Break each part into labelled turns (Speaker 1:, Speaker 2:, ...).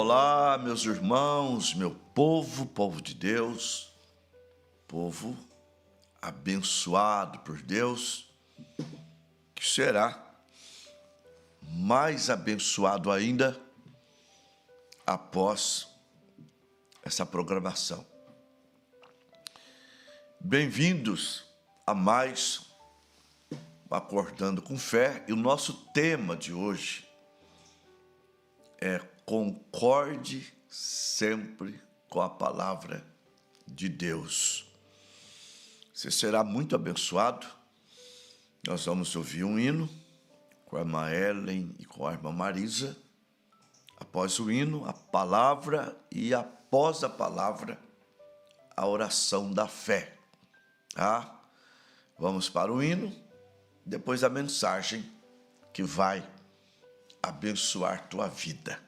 Speaker 1: olá, meus irmãos, meu povo de Deus, povo abençoado por Deus, que será mais abençoado ainda após essa programação. Bem-vindos a mais Acordando com Fé, e o nosso tema de hoje é concorde sempre com a palavra de Deus. Você será muito abençoado. Nós vamos ouvir um hino com a irmã Ellen e com a irmã Marisa. Após o hino, a palavra, e após a palavra, a oração da fé. Tá? Vamos para o hino, depois a mensagem que vai abençoar tua vida.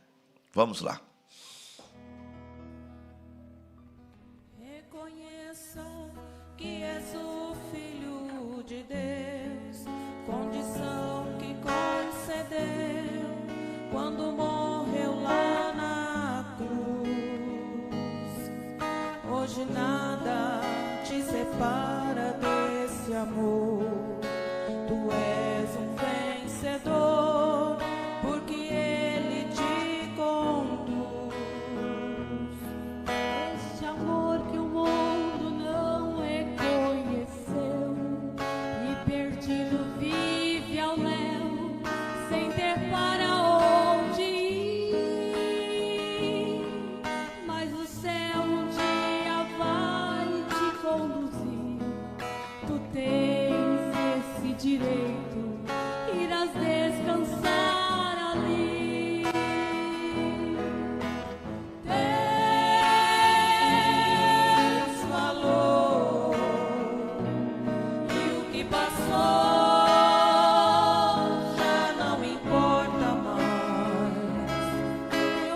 Speaker 1: Vamos lá.
Speaker 2: Reconheça que és o Filho de Deus, condição que concedeu quando morreu lá na cruz. Hoje nada te separa desse amor. Tu és um vencedor, porque Ele te conduz.
Speaker 3: Este amor que o mundo não reconheceu e perdido vive ao léu, sem ter para onde ir. Mas o céu um dia vai te conduzir. Tu tens esse direito, irás descansar ali. Tens valor, e o que passou já não importa mais.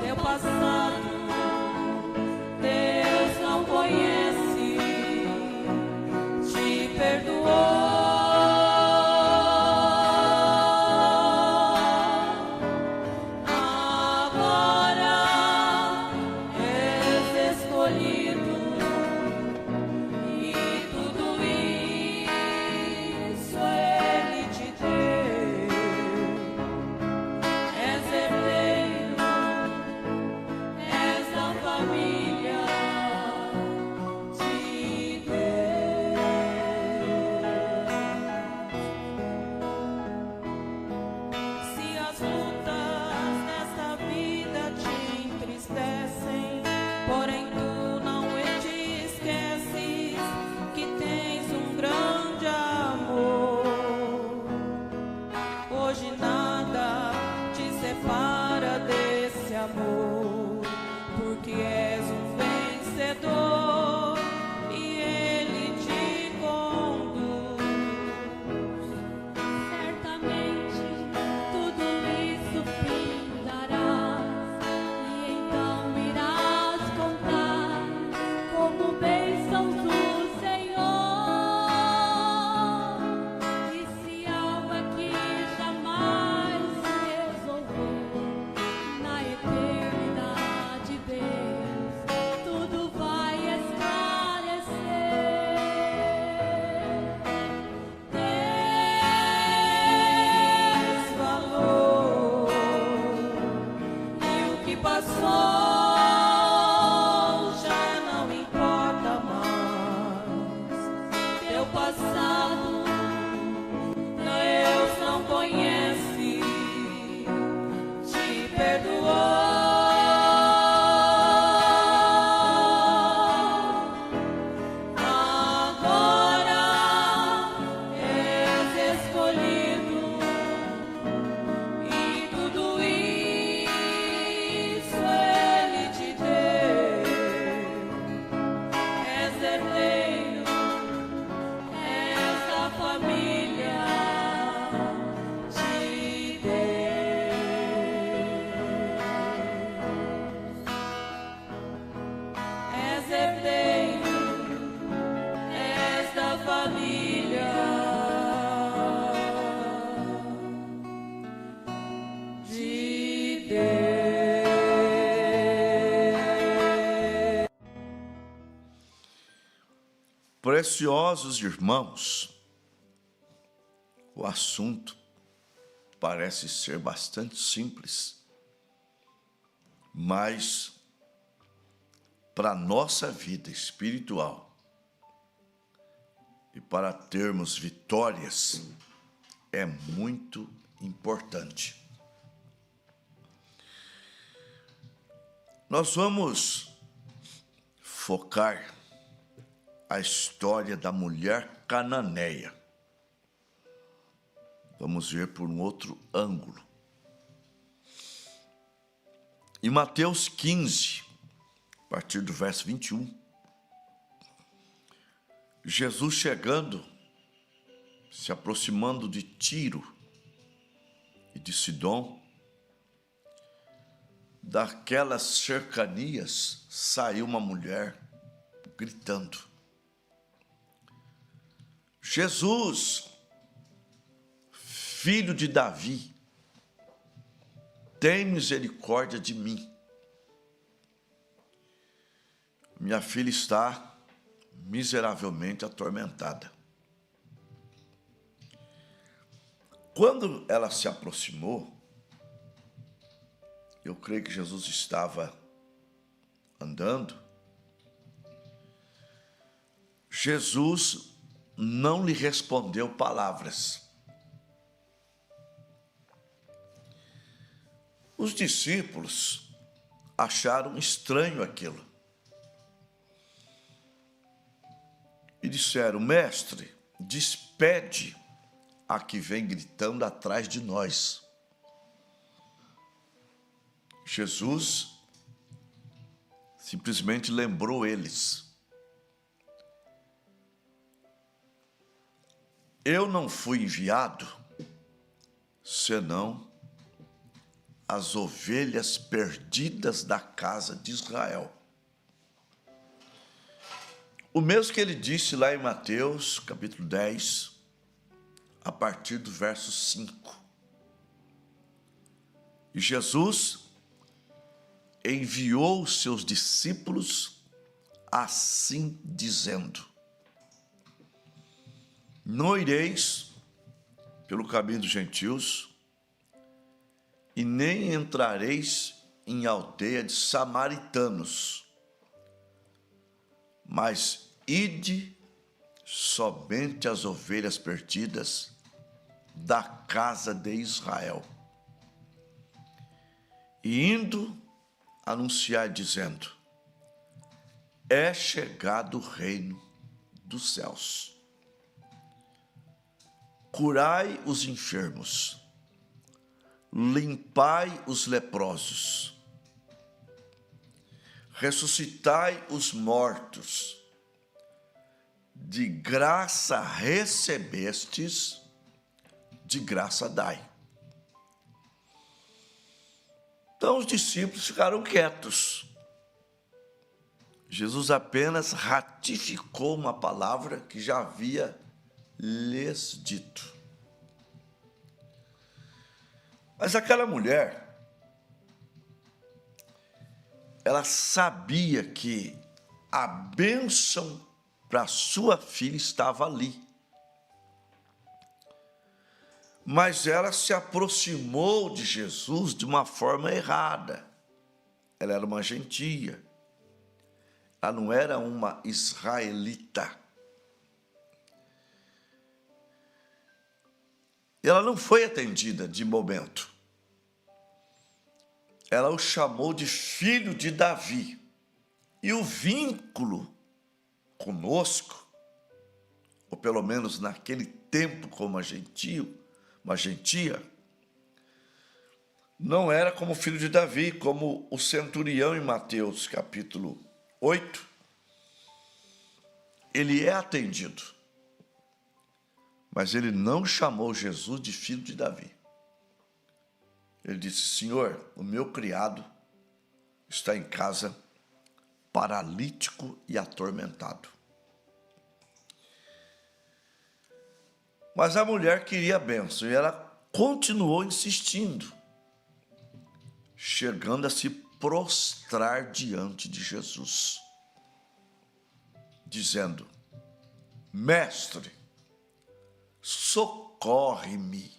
Speaker 3: Teu passado Deus não conhece, te perdoou. Contar
Speaker 1: Preciosos irmãos, o assunto parece ser bastante simples, mas para a nossa vida espiritual e para termos vitórias é muito importante. Nós vamos focar a história da mulher cananeia. Vamos ver por um outro ângulo. Em Mateus 15, a partir do verso 21, Jesus chegando, se aproximando de Tiro e de Sidom, daquelas cercanias saiu uma mulher gritando: Jesus, filho de Davi, tem misericórdia de mim. Minha filha está miseravelmente atormentada. Quando ela se aproximou, eu creio que Jesus estava andando. Jesus não lhe respondeu palavras. Os discípulos acharam estranho aquilo e disseram: Mestre, despede a que vem gritando atrás de nós. Jesus simplesmente lembrou eles: eu não fui enviado senão as ovelhas perdidas da casa de Israel. O mesmo que ele disse lá em Mateus, capítulo 10, a partir do verso 5. E Jesus enviou os seus discípulos assim dizendo: não ireis pelo caminho dos gentios, e nem entrareis em aldeia de samaritanos, mas ide somente as ovelhas perdidas da casa de Israel. E indo, anunciar dizendo: é chegado o reino dos céus. Curai os enfermos, limpai os leprosos, ressuscitai os mortos, de graça recebestes, de graça dai. Então os discípulos ficaram quietos. Jesus apenas ratificou uma palavra que já havia lhes dito. Mas aquela mulher, ela sabia que a bênção para sua filha estava ali. Mas ela se aproximou de Jesus de uma forma errada. Ela era uma gentia. Ela não era uma israelita. Ela não foi atendida de momento. Ela o chamou de filho de Davi. E o vínculo conosco, ou pelo menos naquele tempo como uma gentia, não era como filho de Davi, como o centurião em Mateus capítulo 8. Ele é atendido, mas ele não chamou Jesus de filho de Davi. Ele disse: Senhor, o meu criado está em casa paralítico e atormentado. Mas a mulher queria a bênção e ela continuou insistindo, chegando a se prostrar diante de Jesus, dizendo: Mestre, socorre-me.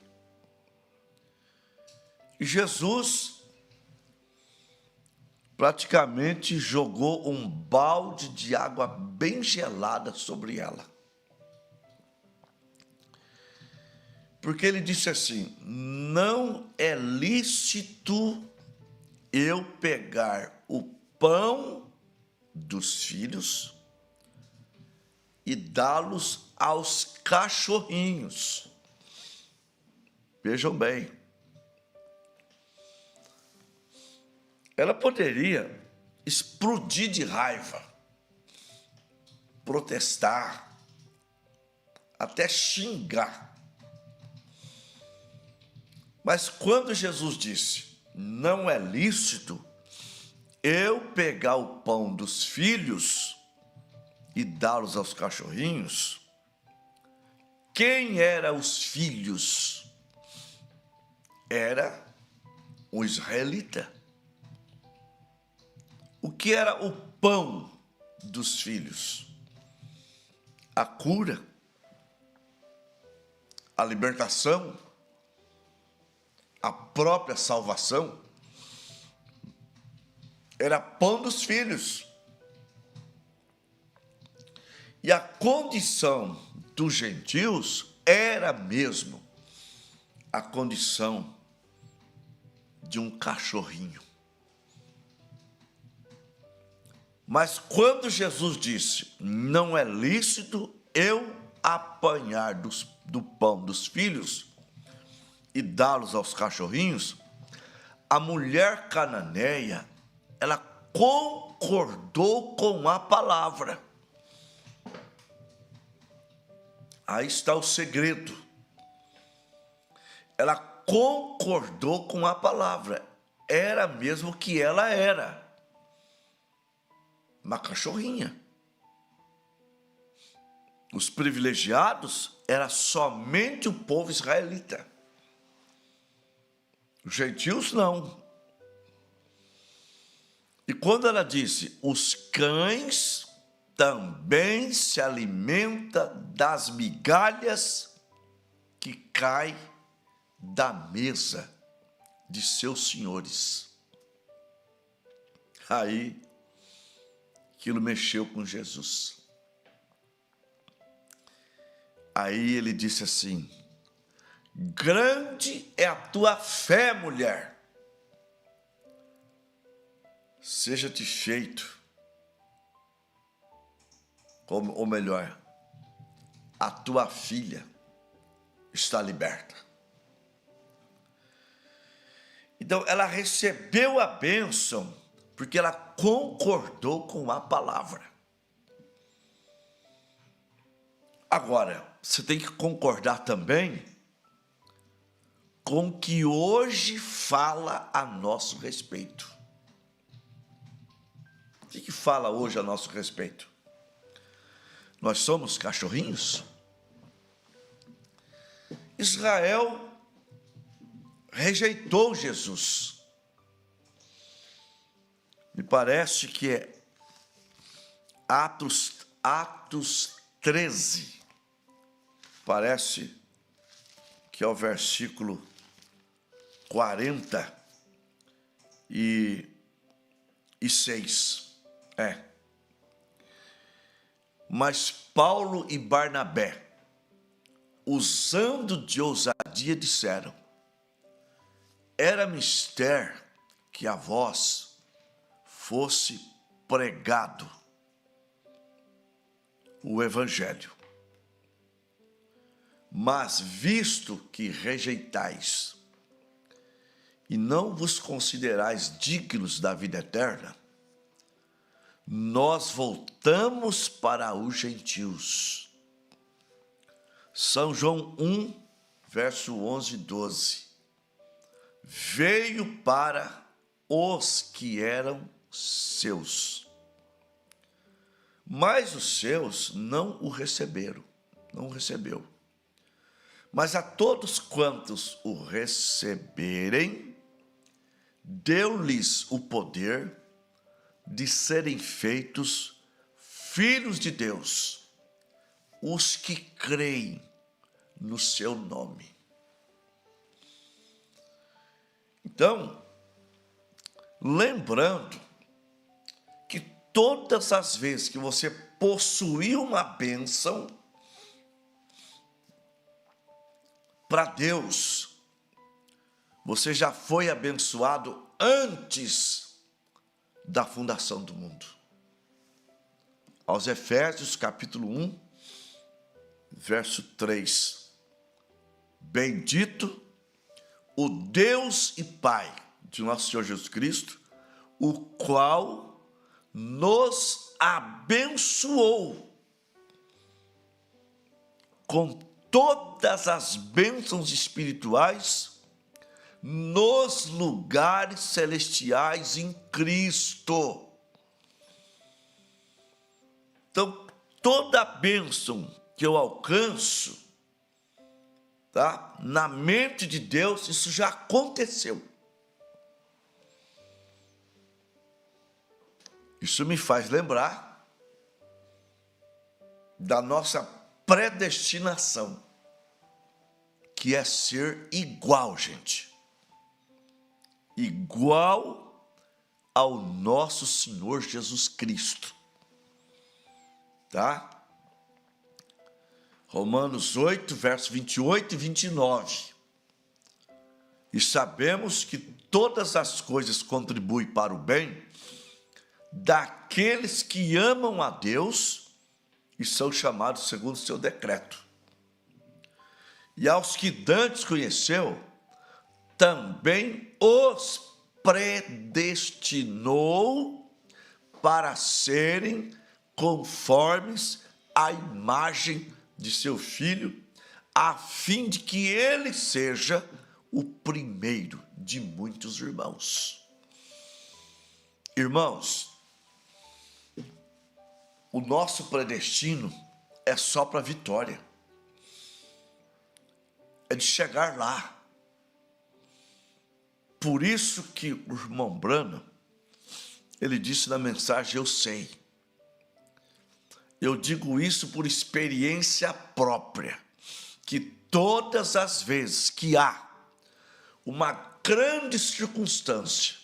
Speaker 1: E Jesus praticamente jogou um balde de água bem gelada sobre ela. Porque ele disse assim: não é lícito eu pegar o pão dos filhos e dá-los aos cachorrinhos. Vejam bem. Ela poderia explodir de raiva, protestar, até xingar. Mas quando Jesus disse: não é lícito eu pegar o pão dos filhos e dá-los aos cachorrinhos, quem eram os filhos? Era o israelita. O que era o pão dos filhos? A cura, a libertação, a própria salvação. Era pão dos filhos. E a condição dos gentios era mesmo a condição de um cachorrinho. Mas quando Jesus disse: não é lícito eu apanhar do pão dos filhos e dá-los aos cachorrinhos, a mulher cananeia, ela concordou com a palavra. Aí está o segredo. Ela concordou com a palavra. Era mesmo o que ela era. Uma cachorrinha. Os privilegiados era somente o povo israelita. Os gentios não. E quando ela disse: os cães também se alimentam das migalhas que caem da mesa de seus senhores. Aí, aquilo mexeu com Jesus. Aí ele disse assim: grande é a tua fé, mulher. Seja-te feito, ou melhor, a tua filha está liberta. Então, ela recebeu a bênção porque ela concordou com a palavra. Agora, você tem que concordar também com o que hoje fala a nosso respeito. O que fala hoje a nosso respeito? Nós somos cachorrinhos? Israel rejeitou Jesus. Me parece que é Atos 13. Parece que é o versículo 46. Mas Paulo e Barnabé, usando de ousadia, disseram: era mister que a vós fosse pregado o evangelho. Mas visto que rejeitais e não vos considerais dignos da vida eterna, nós voltamos para os gentios. São João 1, verso 11 e 12. Veio para os que eram seus, mas os seus não o receberam, não o recebeu. Mas a todos quantos o receberem, deu-lhes o poder de serem feitos filhos de Deus, os que creem no seu nome. Então, lembrando que todas as vezes que você possuir uma bênção, para Deus, você já foi abençoado antes da fundação do mundo. Aos Efésios, capítulo 1, verso 3. Bendito o Deus e Pai de nosso Senhor Jesus Cristo, o qual nos abençoou com todas as bênçãos espirituais nos lugares celestiais em Cristo. Então, toda bênção que eu alcanço, tá? Na mente de Deus, isso já aconteceu. Isso me faz lembrar da nossa predestinação, que é ser igual, gente. Igual ao nosso Senhor Jesus Cristo. Tá? Romanos 8, versos 28 e 29. E sabemos que todas as coisas contribuem para o bem daqueles que amam a Deus e são chamados segundo o seu decreto. E aos que dantes conheceu, também os predestinou para serem conformes à imagem de seu Filho, a fim de que ele seja o primeiro de muitos irmãos. Irmãos, o nosso predestino é só para vitória. É de chegar lá. Por isso que o irmão Branham, ele disse na mensagem, eu sei. Eu digo isso por experiência própria, que todas as vezes que há uma grande circunstância,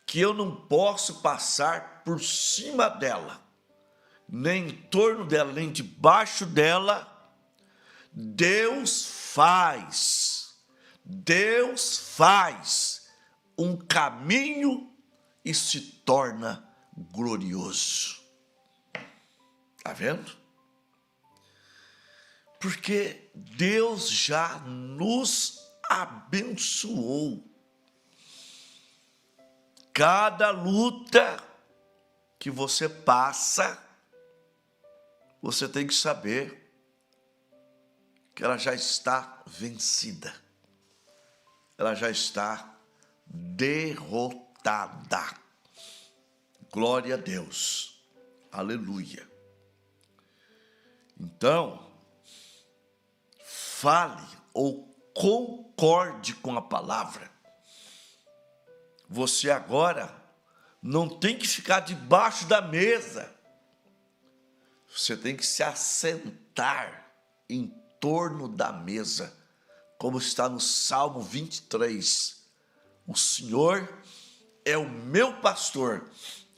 Speaker 1: que eu não posso passar por cima dela, nem em torno dela, nem debaixo dela, Deus faz um caminho e se torna glorioso. Está vendo? Porque Deus já nos abençoou. Cada luta que você passa, você tem que saber que ela já está vencida. Ela já está derrotada. Glória a Deus. Aleluia. Então, fale ou concorde com a palavra. Você agora não tem que ficar debaixo da mesa. Você tem que se assentar em torno da mesa, como está no Salmo 23. O Senhor é o meu pastor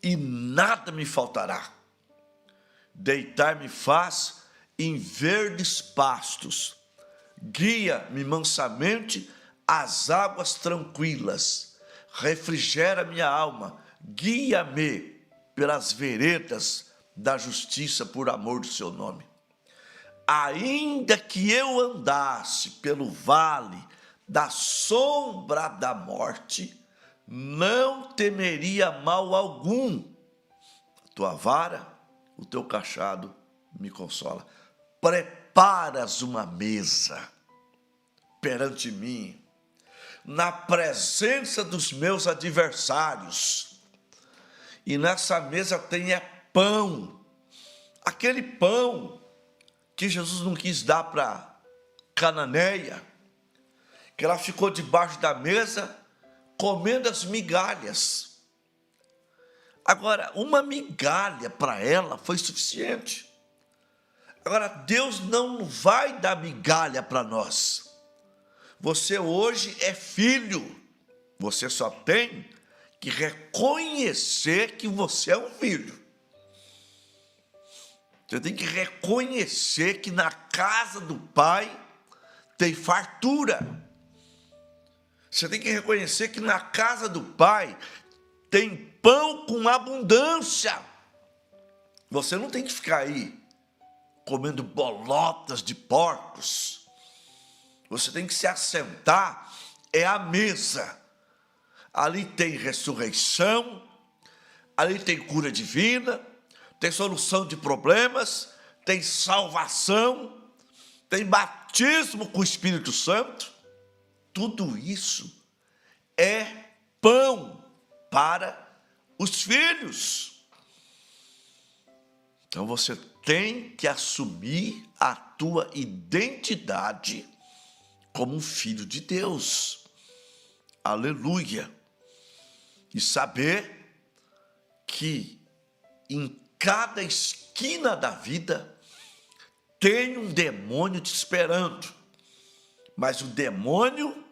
Speaker 1: e nada me faltará. Deitar-me faz em verdes pastos, guia-me mansamente às águas tranquilas, refrigera minha alma, guia-me pelas veredas da justiça por amor do seu nome. Ainda que eu andasse pelo vale da sombra da morte, não temeria mal algum. A tua vara, o teu cajado me consola. Preparas uma mesa perante mim, na presença dos meus adversários. E nessa mesa tem pão, aquele pão que Jesus não quis dar para Cananeia, que ela ficou debaixo da mesa comendo as migalhas. Agora, uma migalha para ela foi suficiente. Agora, Deus não vai dar migalha para nós. Você hoje é filho. Você só tem que reconhecer que você é um filho. Você tem que reconhecer que na casa do Pai tem fartura. Você tem que reconhecer que na casa do Pai tem pão com abundância. Você não tem que ficar aí comendo bolotas de porcos. Você tem que se assentar à mesa. Ali tem ressurreição, ali tem cura divina, tem solução de problemas, tem salvação, tem batismo com o Espírito Santo. Tudo isso é pão para os filhos. Então você tem que assumir a tua identidade como um filho de Deus. Aleluia. E saber que em cada esquina da vida tem um demônio te esperando. Mas o demônio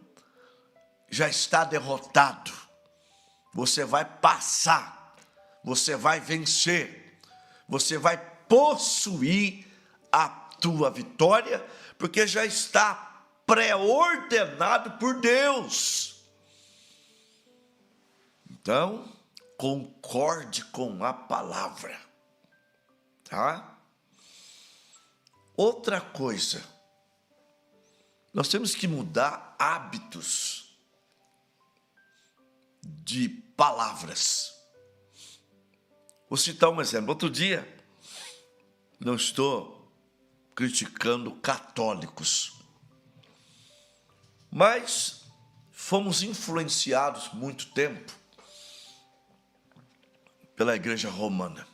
Speaker 1: já está derrotado. Você vai passar, você vai vencer, você vai possuir a tua vitória, porque já está pré-ordenado por Deus. Então, concorde com a palavra, tá? Outra coisa, nós temos que mudar hábitos de palavras. Vou citar um exemplo. Outro dia, não estou criticando católicos, mas fomos influenciados muito tempo pela Igreja Romana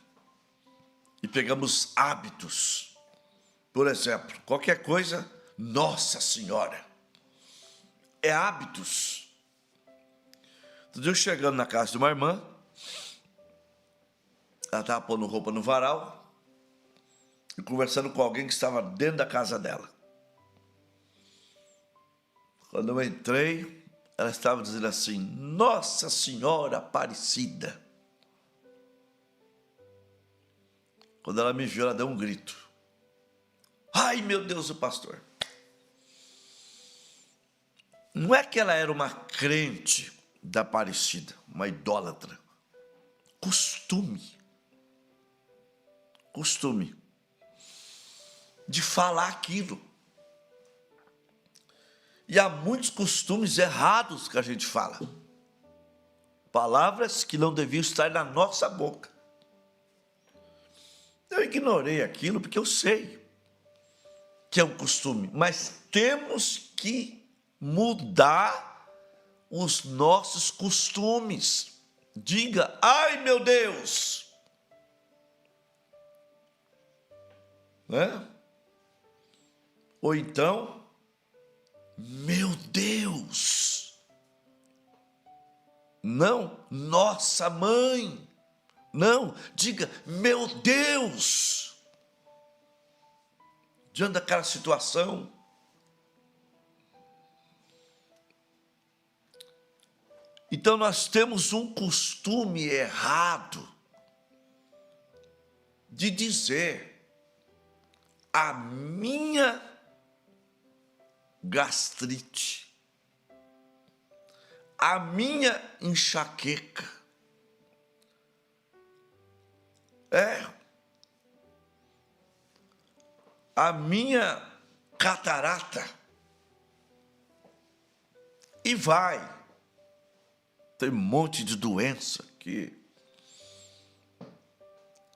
Speaker 1: e pegamos hábitos. Por exemplo, qualquer coisa, Nossa Senhora, é hábitos. Outro dia eu chegando na casa de uma irmã, ela estava pondo roupa no varal e conversando com alguém que estava dentro da casa dela. Quando eu entrei, ela estava dizendo assim: Nossa Senhora Aparecida. Quando ela me viu, ela deu um grito. Ai, meu Deus, o pastor. Não é que ela era uma crente da Aparecida, uma idólatra. Costume de falar aquilo. E há muitos costumes errados que a gente fala. Palavras que não deviam estar na nossa boca. Eu ignorei aquilo porque eu sei que é um costume, mas temos que mudar os nossos costumes. Diga, ai meu Deus! Né? Ou então, meu Deus! Não, nossa mãe! Não, diga, meu Deus! Diante daquela situação. Então nós temos um costume errado de dizer: a minha gastrite, a minha enxaqueca, a minha catarata, e vai. Tem um monte de doença aqui.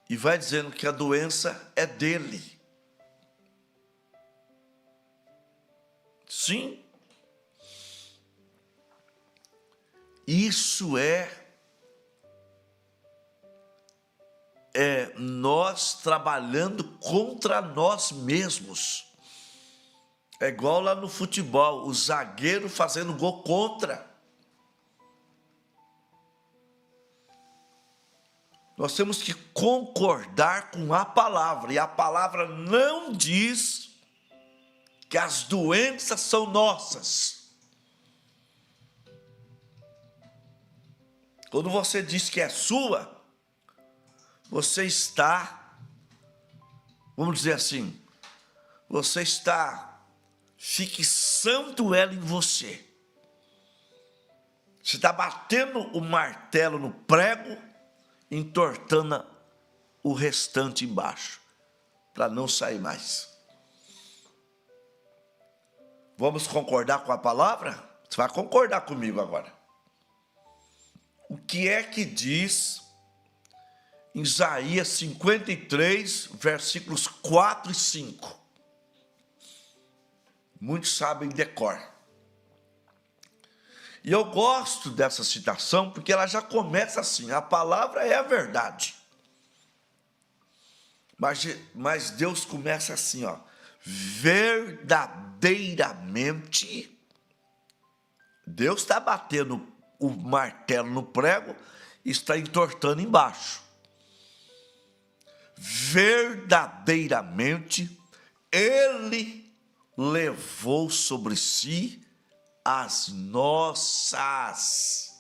Speaker 1: E vai dizendo que a doença é dele. Sim. Isso é nós trabalhando contra nós mesmos. É igual lá no futebol, o zagueiro fazendo gol contra. Nós temos que concordar com a palavra. E a palavra não diz que as doenças são nossas. Quando você diz que é sua, você está, vamos dizer assim, você está fixando ela em você. Você está batendo o martelo no prego, entortando o restante embaixo, para não sair mais. Vamos concordar com a palavra? Você vai concordar comigo agora. O que é que diz em Isaías 53, versículos 4 e 5? Muitos sabem de cor. E eu gosto dessa citação porque ela já começa assim: a palavra é a verdade. Mas Deus começa assim, ó: verdadeiramente. Deus está batendo o martelo no prego e está entortando embaixo. Verdadeiramente, Ele levou sobre si as nossas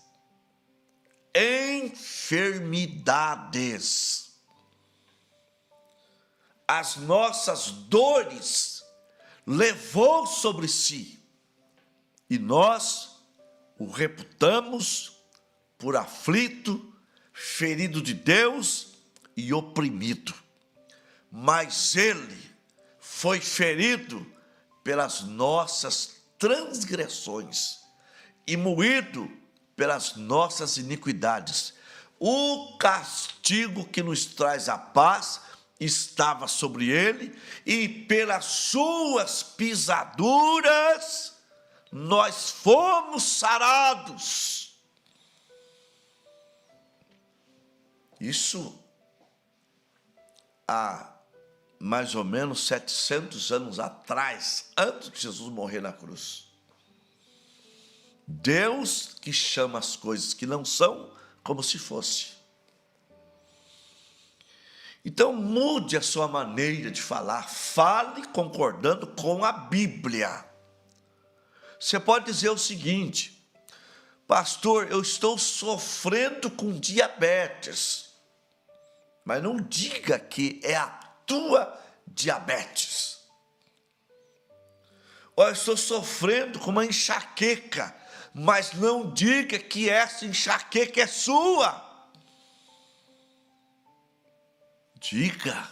Speaker 1: enfermidades, as nossas dores, levou sobre si, e nós o reputamos por aflito, ferido de Deus e oprimido. Mas ele foi ferido pelas nossas transgressões e moído pelas nossas iniquidades. O castigo que nos traz a paz estava sobre ele, e pelas suas pisaduras nós fomos sarados. Isso há mais ou menos 700 anos atrás, antes de Jesus morrer na cruz. Deus que chama as coisas que não são como se fosse. Então mude a sua maneira de falar, fale concordando com a Bíblia. Você pode dizer o seguinte: pastor, eu estou sofrendo com diabetes. Mas não diga que é a tua diabetes. Ou eu estou sofrendo com uma enxaqueca, mas não diga que essa enxaqueca é sua. Diga: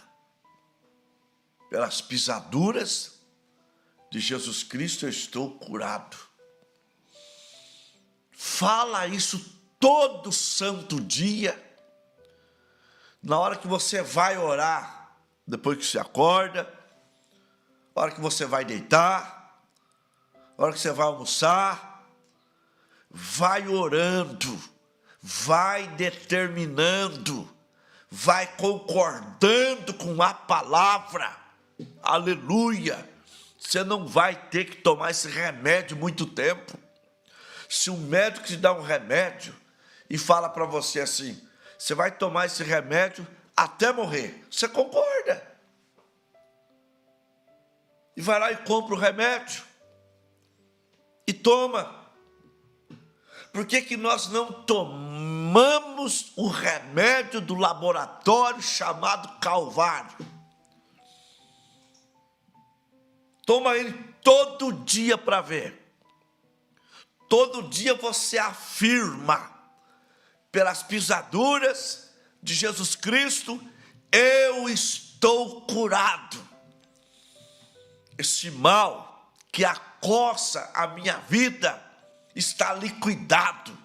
Speaker 1: pelas pisaduras de Jesus Cristo eu estou curado. Fala isso todo santo dia. Na hora que você vai orar, depois que você acorda, na hora que você vai deitar, na hora que você vai almoçar, vai orando, vai determinando, vai concordando com a palavra. Aleluia! Você não vai ter que tomar esse remédio muito tempo. Se um médico te dá um remédio e fala para você assim: você vai tomar esse remédio até morrer, você concorda. E vai lá e compra o remédio e toma. Por que nós não tomamos o remédio do laboratório chamado Calvário? Toma ele todo dia para ver. Todo dia você afirma: pelas pisaduras de Jesus Cristo, eu estou curado. Esse mal que acossa a minha vida está liquidado.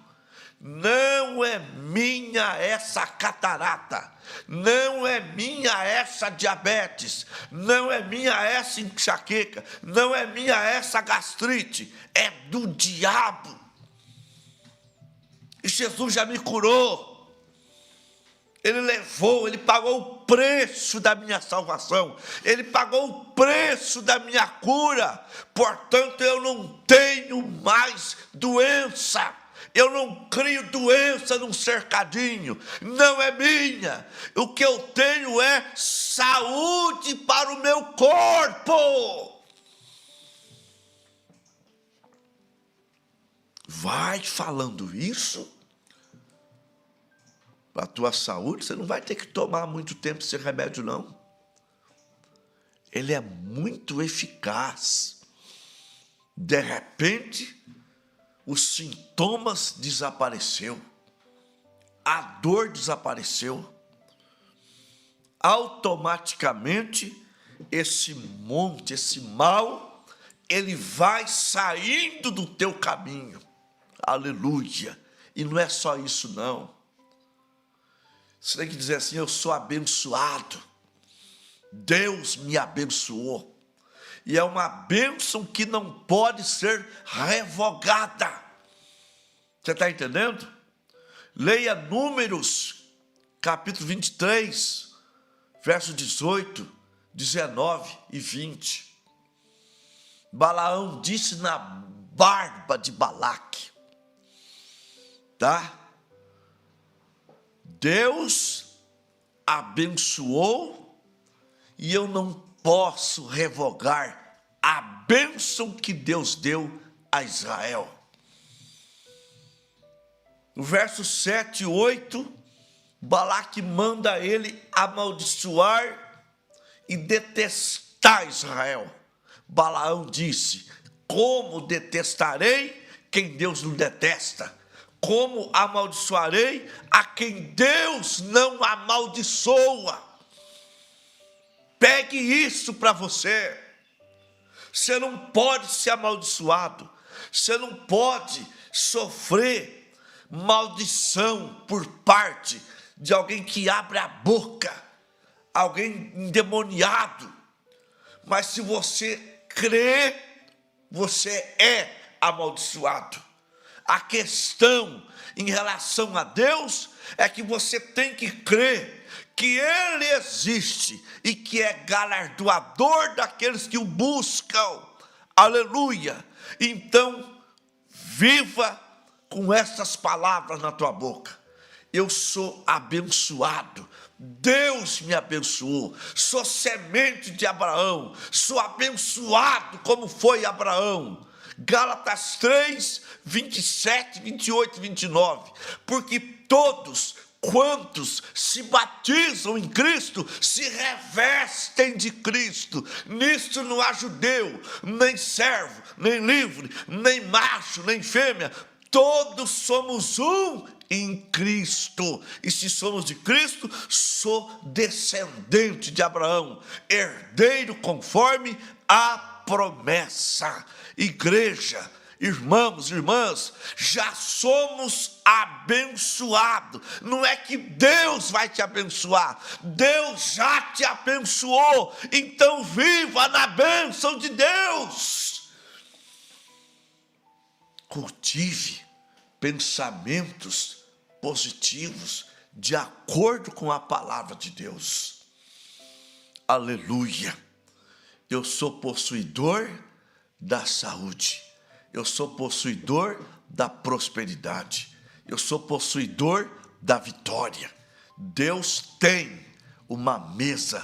Speaker 1: Não é minha essa catarata, não é minha essa diabetes, não é minha essa enxaqueca, não é minha essa gastrite, é do diabo. E Jesus já me curou. Ele levou, ele pagou o preço da minha salvação. Ele pagou o preço da minha cura. Portanto, eu não tenho mais doença. Eu não crio doença num cercadinho, não é minha. O que eu tenho é saúde para o meu corpo. Vai falando isso para a tua saúde, você não vai ter que tomar muito tempo esse remédio, não. Ele é muito eficaz. De repente, os sintomas desapareceu, a dor desapareceu. Automaticamente, esse monte, esse mal, ele vai saindo do teu caminho. Aleluia. E não é só isso, não. Você tem que dizer assim: eu sou abençoado. Deus me abençoou. E é uma bênção que não pode ser revogada. Você está entendendo? Leia Números, capítulo 23, versos 18, 19 e 20. Balaão disse na barba de Balaque, tá? Deus abençoou e eu não posso revogar a bênção que Deus deu a Israel. No verso 7 e 8, Balaque manda ele amaldiçoar e detestar Israel. Balaão disse: como detestarei quem Deus não detesta? Como amaldiçoarei a quem Deus não amaldiçoa? Pegue isso para você. Você não pode ser amaldiçoado. Você não pode sofrer maldição por parte de alguém que abre a boca, alguém endemoniado. Mas se você crê, você é amaldiçoado. A questão em relação a Deus é que você tem que crer que Ele existe e que é galardoador daqueles que o buscam. Aleluia! Então, viva com essas palavras na tua boca. Eu sou abençoado. Deus me abençoou. Sou semente de Abraão. Sou abençoado como foi Abraão. Gálatas 3, 27, 28 e 29. Porque todos quantos se batizam em Cristo se revestem de Cristo. Nisto não há judeu, nem servo, nem livre, nem macho, nem fêmea. Todos somos um em Cristo. E se somos de Cristo, sou descendente de Abraão, herdeiro conforme a promessa. Igreja, irmãos, irmãs, já somos abençoados. Não é que Deus vai te abençoar, Deus já te abençoou. Então viva na bênção de Deus. Cultive pensamentos positivos de acordo com a palavra de Deus. Aleluia. Eu sou possuidor da saúde. Eu sou possuidor da prosperidade. Eu sou possuidor da vitória. Deus tem uma mesa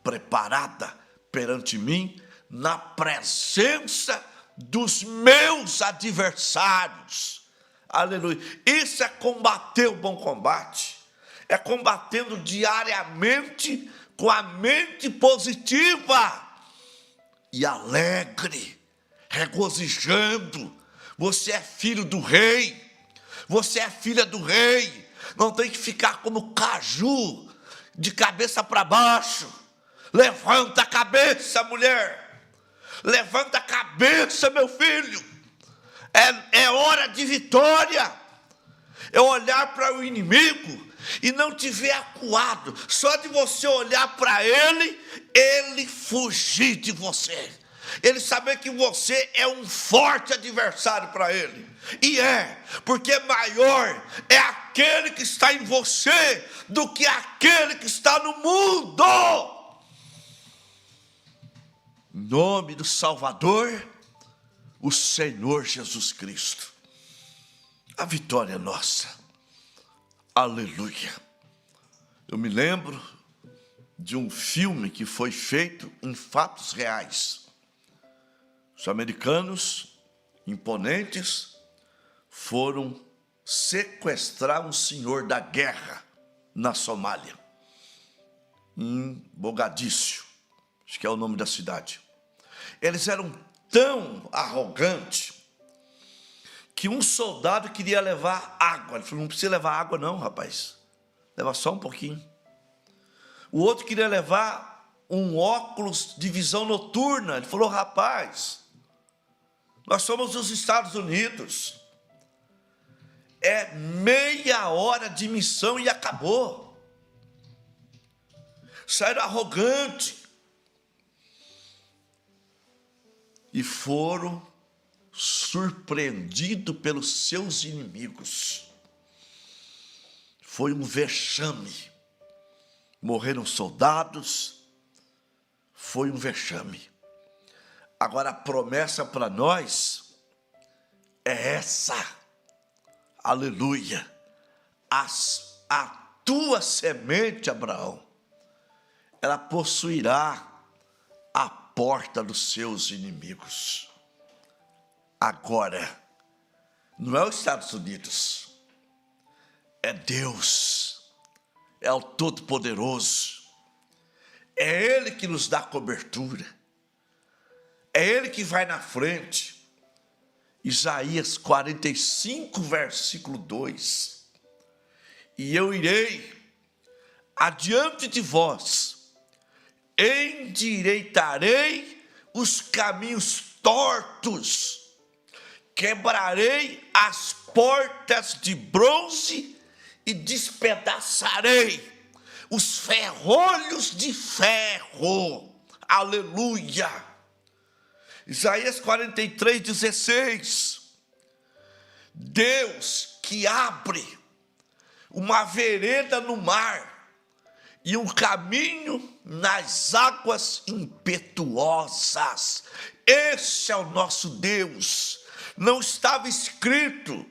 Speaker 1: preparada perante mim na presença dos meus adversários. Aleluia. Isso é combater o bom combate. É combatendo diariamente com a mente positiva e alegre, regozijando. Você é filho do rei, você é filha do rei. Não tem que ficar como caju, de cabeça para baixo. Levanta a cabeça, mulher. Levanta a cabeça, meu filho. É hora de vitória. É olhar para o inimigo e não te ver acuado. Só de você olhar para ele fugir de você. Ele saber que você é um forte adversário para ele. E porque maior é aquele que está em você do que aquele que está no mundo. Em nome do Salvador, o Senhor Jesus Cristo. A vitória é nossa. Aleluia. Eu me lembro de um filme que foi feito em fatos reais. Os americanos, imponentes, foram sequestrar um senhor da guerra na Somália, em Mogadíscio, acho que é o nome da cidade. Eles eram tão arrogantes que um soldado queria levar água. Ele falou, não precisa levar água não, rapaz. Leva só um pouquinho. O outro queria levar um óculos de visão noturna. Ele falou, rapaz, nós somos os Estados Unidos. É meia hora de missão e acabou. Saíram arrogantes. E foram surpreendidos pelos seus inimigos. Foi um vexame. Morreram soldados. Foi um vexame. Agora a promessa para nós é essa. Aleluia. A tua semente, Abraão, ela possuirá a porta dos seus inimigos. Agora, não é os Estados Unidos, é Deus, é o Todo-Poderoso, é Ele que nos dá cobertura, é Ele que vai na frente. Isaías 45, versículo 2. E eu irei adiante de vós, endireitarei os caminhos tortos, quebrarei as portas de bronze e despedaçarei os ferrolhos de ferro. Aleluia! Isaías 43, 16. Deus que abre uma vereda no mar e um caminho nas águas impetuosas. Esse é o nosso Deus. Não estava escrito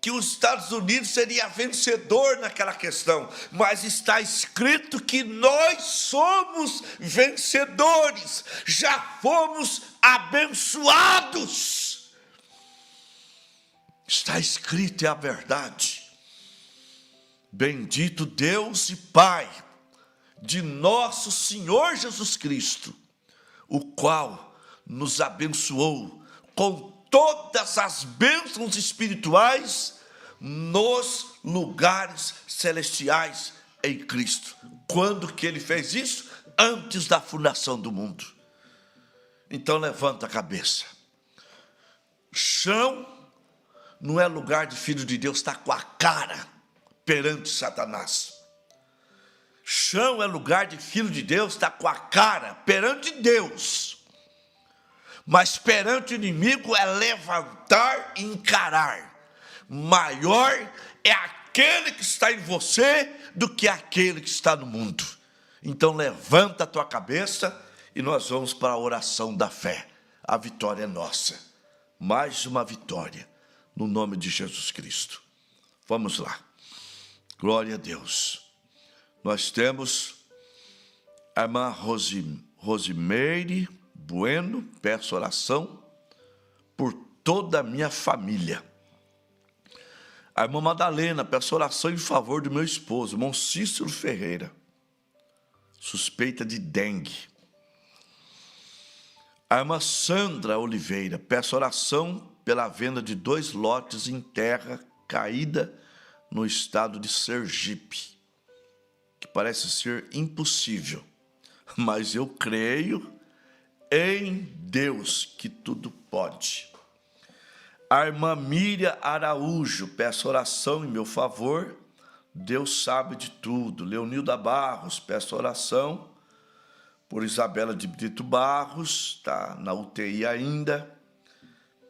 Speaker 1: que os Estados Unidos seria vencedor naquela questão, mas está escrito que nós somos vencedores, já fomos abençoados. Está escrito, é a verdade. Bendito Deus e Pai de nosso Senhor Jesus Cristo, o qual nos abençoou com todas as bênçãos espirituais nos lugares celestiais em Cristo. Quando que Ele fez isso? Antes da fundação do mundo. Então levanta a cabeça. Chão não é lugar de filho de Deus estar com a cara perante Satanás. Chão é lugar de filho de Deus estar com a cara perante Deus. Mas perante o inimigo é levantar e encarar. Maior é aquele que está em você do que aquele que está no mundo. Então levanta a tua cabeça e nós vamos para a oração da fé. A vitória é nossa. Mais uma vitória no nome de Jesus Cristo. Vamos lá. Glória a Deus. Nós temos a irmã Rosimeire Bueno, peço oração por toda a minha família. A irmã Madalena, peço oração em favor do meu esposo, irmão Cícero Ferreira, suspeita de dengue. A irmã Sandra Oliveira, peço oração pela venda de 2 lotes em terra caída no estado de Sergipe, que parece ser impossível, mas eu creio em Deus que tudo pode. A irmã Miriam Araújo, peço oração em meu favor, Deus sabe de tudo. Leonilda Barros, peço oração por Isabela de Brito Barros, está na UTI ainda.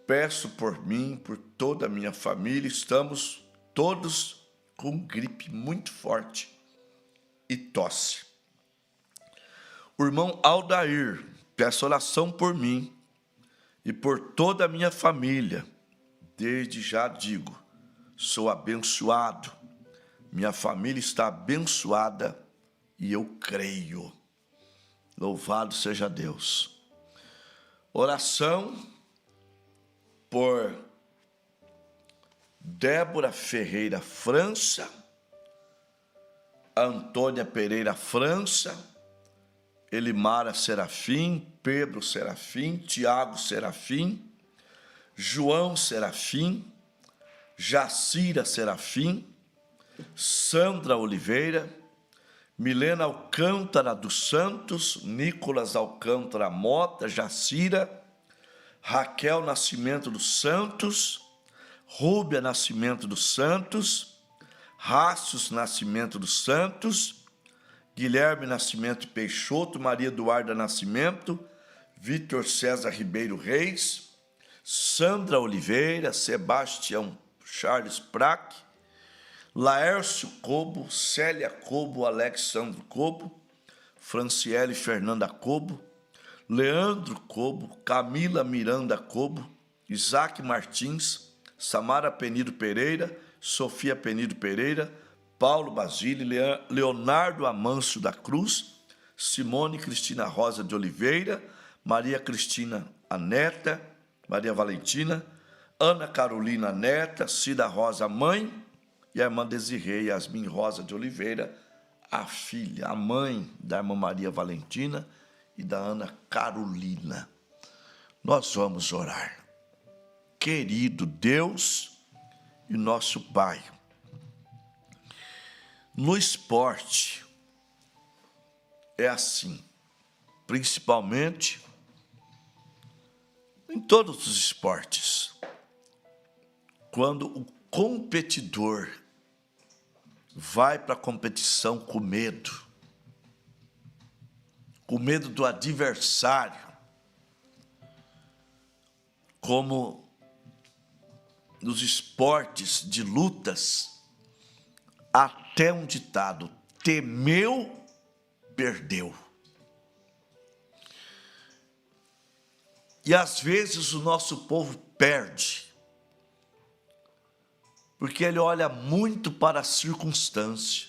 Speaker 1: Peço por mim, por toda a minha família, estamos todos com gripe muito forte e tosse. O irmão Aldair, peço oração por mim e por toda a minha família. Desde já digo, sou abençoado, minha família está abençoada e eu creio. Louvado seja Deus. Oração por Débora Ferreira França, Antônia Pereira França, Elimara Serafim, Pedro Serafim, Tiago Serafim, João Serafim, Jacira Serafim, Sandra Oliveira, Milena Alcântara dos Santos, Nicolas Alcântara Mota, Jacira, Raquel Nascimento dos Santos, Rúbia Nascimento dos Santos, Rácios Nascimento dos Santos, Guilherme Nascimento Peixoto, Maria Eduarda Nascimento, Vitor César Ribeiro Reis, Sandra Oliveira, Sebastião Charles Praque, Laércio Cobo, Célia Cobo, Alexandro Cobo, Franciele Fernanda Cobo, Leandro Cobo, Camila Miranda Cobo, Isaac Martins, Samara Penido Pereira, Sofia Penido Pereira, Paulo Basile, Leonardo Amâncio da Cruz, Simone Cristina Rosa de Oliveira, Maria Cristina Aneta, Maria Valentina, Ana Carolina Neta, Cida Rosa Mãe e a irmã Desirê Yasmin Rosa de Oliveira, a filha, a mãe da irmã Maria Valentina e da Ana Carolina. Nós vamos orar. Querido Deus e nosso Pai, no esporte é assim, principalmente em todos os esportes, quando o competidor vai para a competição com medo do adversário, como nos esportes de lutas, até um ditado: temeu, perdeu. E às vezes o nosso povo perde, porque ele olha muito para a circunstância,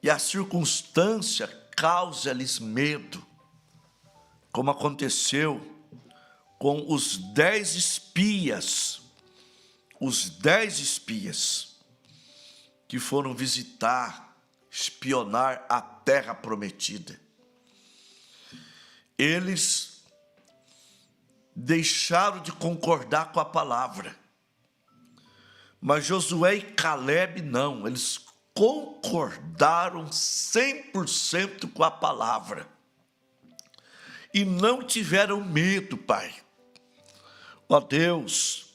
Speaker 1: e a circunstância causa-lhes medo, como aconteceu com os 10 espias, que foram visitar, espionar a terra prometida. Eles deixaram de concordar com a palavra, mas Josué e Caleb não, eles concordaram 100% com a palavra e não tiveram medo, Pai. Ó Deus,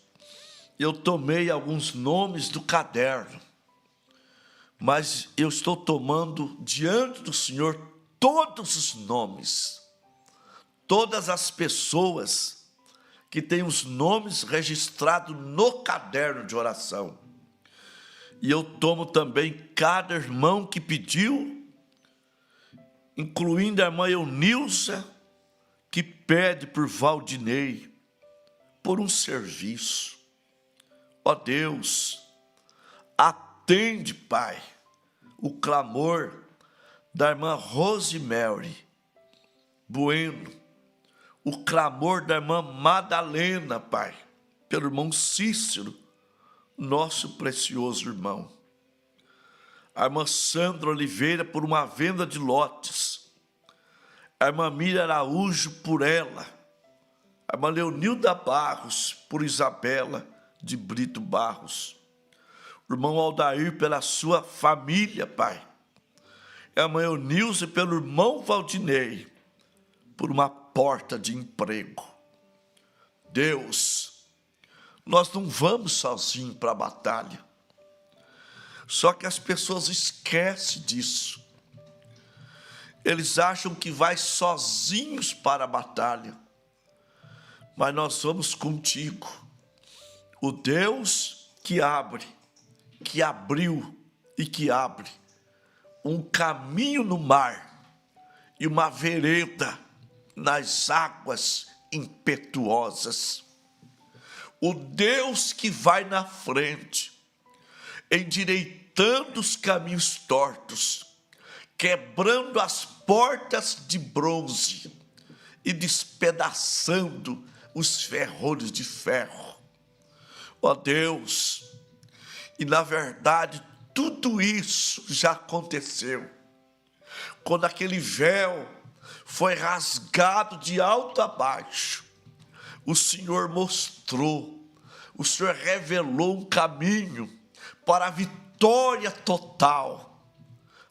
Speaker 1: eu tomei alguns nomes do caderno, mas eu estou tomando diante do Senhor todos os nomes, todas as pessoas que têm os nomes registrados no caderno de oração. E eu tomo também cada irmão que pediu, incluindo a irmã Eunilza, que pede por Valdinei, por um serviço. Ó Deus, atende, Pai, o clamor da irmã Rosemary Bueno, o clamor da irmã Madalena, Pai, pelo irmão Cícero, nosso precioso irmão. A irmã Sandra Oliveira por uma venda de lotes. A irmã Miriam Araújo por ela. A irmã Leonilda Barros por Isabela de Brito Barros. O irmão Aldair pela sua família, Pai. A irmã Eunilza pelo irmão Valdinei, por uma porta de emprego. Deus, nós não vamos sozinhos para a batalha. Só que as pessoas esquecem disso. Eles acham que vai sozinhos para a batalha. Mas nós vamos contigo. O Deus que abre, que abriu e que abre um caminho no mar e uma vereda nas águas impetuosas. o Deus que vai na frente, endireitando os caminhos tortos, quebrando as portas de bronze e despedaçando os ferrolhos de ferro. Ó Deus, e na verdade tudo isso já aconteceu quando aquele véu foi rasgado de alto a baixo. O Senhor mostrou, o Senhor revelou um caminho para a vitória total.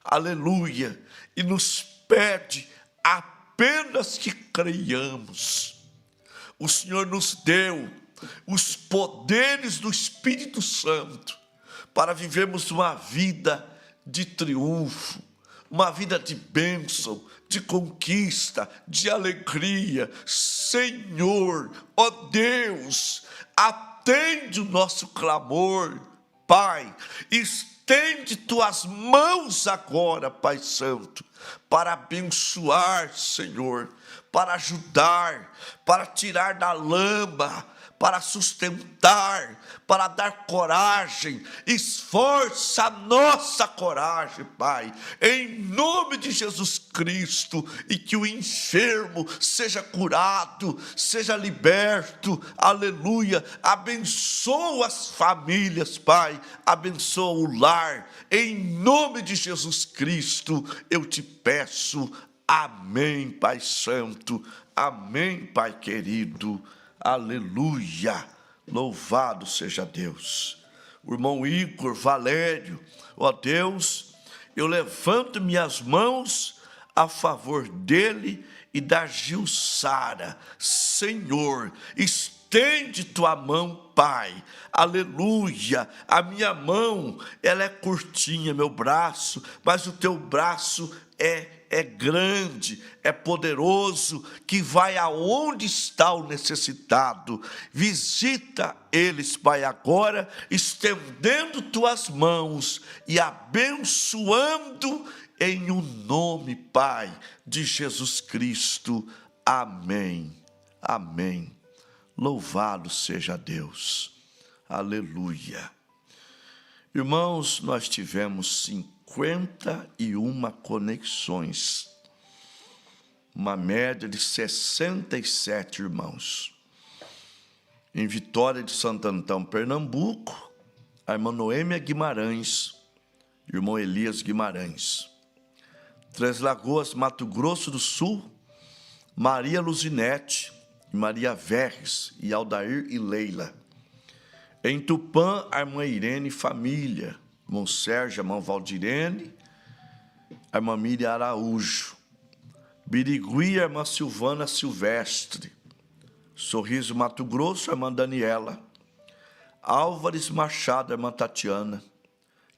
Speaker 1: Aleluia! E nos pede apenas que creiamos. O Senhor nos deu os poderes do Espírito Santo para vivermos uma vida de triunfo, uma vida de bênção, de conquista, de alegria. Senhor, ó Deus, atende o nosso clamor, Pai. Estende tuas mãos agora, Pai Santo, para abençoar, Senhor, para ajudar, para tirar da lama, para sustentar, para dar coragem. Esforça a nossa coragem, Pai, em nome de Jesus Cristo, e que o enfermo seja curado, seja liberto. Aleluia. Abençoa as famílias, Pai, abençoa o lar, em nome de Jesus Cristo eu te peço. Amém, Pai Santo. Amém, Pai querido. Aleluia, louvado seja Deus. O irmão Igor Valério, ó Deus, eu levanto minhas mãos a favor dele e da Gilsara. Senhor, estende tua mão, Pai. Aleluia. A minha mão, ela é curtinha, meu braço, mas o teu braço é grande, é poderoso, que vai aonde está o necessitado. Visita eles, Pai, agora, estendendo tuas mãos e abençoando em o nome, Pai, de Jesus Cristo. Amém. Amém. Louvado seja Deus. Aleluia. Irmãos, nós tivemos 51 conexões, uma média de 67 irmãos. Em Vitória de Santo Antão, Pernambuco, a irmã Noêmia Guimarães, irmão Elias Guimarães. Três Lagoas, Mato Grosso do Sul, Maria Luzinete, Maria Verres e Aldair e Leila. Em Tupã, a irmã Irene e família, irmão Sérgio, a irmã Valdirene, a irmã Miriam Araújo. Birigui, a irmã Silvana Silvestre. Sorriso, Mato Grosso, a irmã Daniela. Álvares Machado, a irmã Tatiana.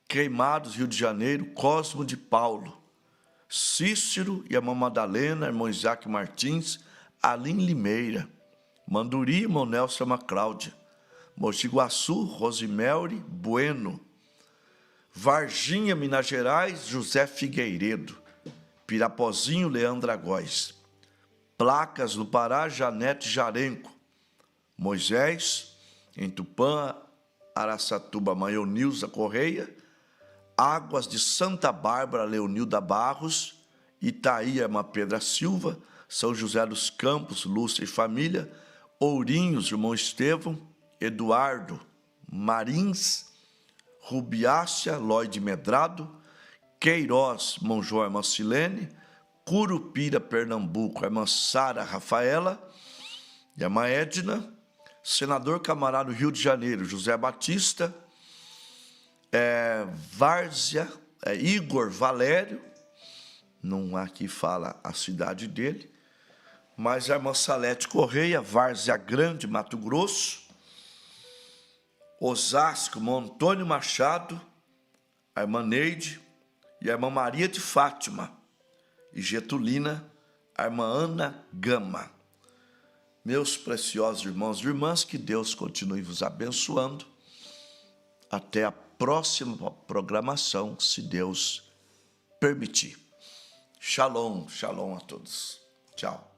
Speaker 1: Queimados, Rio de Janeiro, Cosmo de Paulo. Cícero e a irmã Madalena, irmão Isaac Martins, Aline Limeira. Manduri, irmão Nelson, a irmã Cláudia. Mogi Guaçu, Rosimelri Bueno. Varginha, Minas Gerais, José Figueiredo. Pirapozinho, Leandra Góes. Placas no Pará, Janete Jarenco. Moisés, em Tupã, Araçatuba, Maionilza Correia. Águas de Santa Bárbara, Leonilda Barros. Itaí, irmã Pedra Silva. São José dos Campos, Lúcia e família. Ourinhos, irmão Estevão. Eduardo Marins, Rubiácia, Lloyd Medrado, Queiroz, Monjó, irmã Silene, Curupira, Pernambuco, a irmã Sara Rafaela e a irmã Edna, Senador Camarado, Rio de Janeiro, José Batista, Várzea, Igor Valério, não aqui fala a cidade dele, mas a irmã Salete Correia, Várzea Grande, Mato Grosso, Osasco, irmão Antônio Machado, a irmã Neide e a irmã Maria de Fátima, e Getulina, a irmã Ana Gama. Meus preciosos irmãos e irmãs, que Deus continue vos abençoando. Até a próxima programação, se Deus permitir. Shalom, shalom a todos. Tchau.